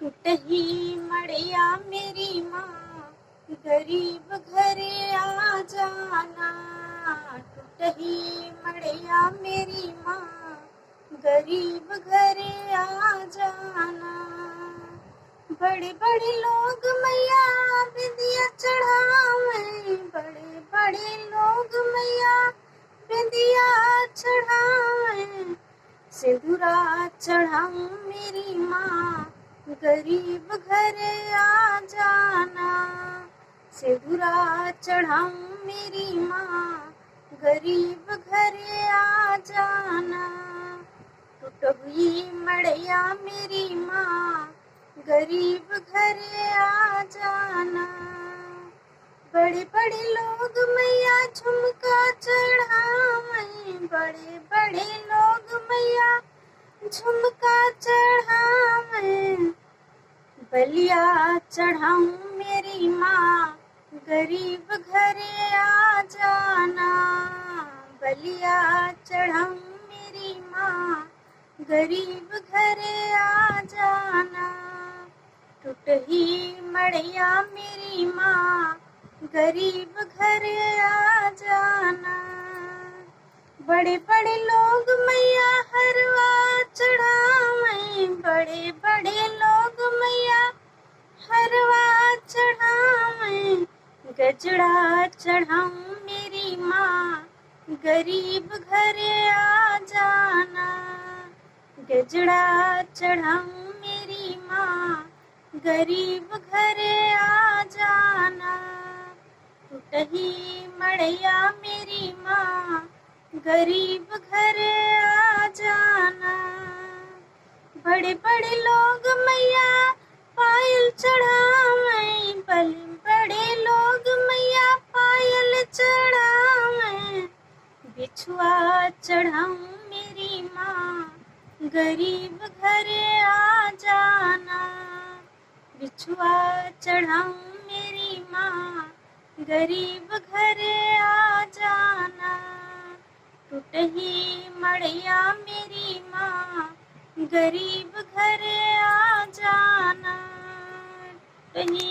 टूटही मड़िया मेरी माँ, गरीब घरे आ जाना। टूटही मड़िया मेरी माँ, गरीब घरे आ जाना। बड़े बड़े लोग मैया बिंदिया चढ़ावे, बड़े बड़े लोग मैया बिंदिया चढ़ावे। सिंदूरा चढ़ाऊं मेरी माँ, गरीब घरे आ जाना। सिंदूरा चढ़ाऊं मेरी माँ, गरीब घरे आ जाना। टूटही मड़िया मेरी माँ, गरीब घरे आ जाना। बड़े बड़े लोग मैया झुमका चढ़ावे, बड़े बड़े लोग मैया झुमका चढ़ावे। बलिया चढ़ाऊं मेरी माँ, गरीब घरे आ जाना। बलिया चढ़ाऊं मेरी माँ, गरीब घरे आ जाना। टूटही मड़िया मेरी माँ, गरीब घरे आ जाना। बड़े बड़े लोग मैया हरवा चढ़ावे, बड़े बड़े लोग मैया हरवा चढ़ावे। गजड़ा चढ़ाऊं मेरी माँ, गरीब घरे आ जाना। गजड़ा चढ़ाऊं मेरी माँ, गरीब घरे आ जाना। टूटही मड़िया मेरी माँ, गरीब घरे आ जाना। बड़े बड़े लोग मैया पायल चढ़ावे, बड़े लोग मैया पायल चढ़ावे। बिछुआ चढ़ाऊं मेरी माँ, गरीब घरे आ जाना। बिछुआ चढ़ाऊं मेरी माँ, गरीब घरे आ जाना। टूटही मड़िया मेरी माँ, गरीब घरे आ जाना। टूटही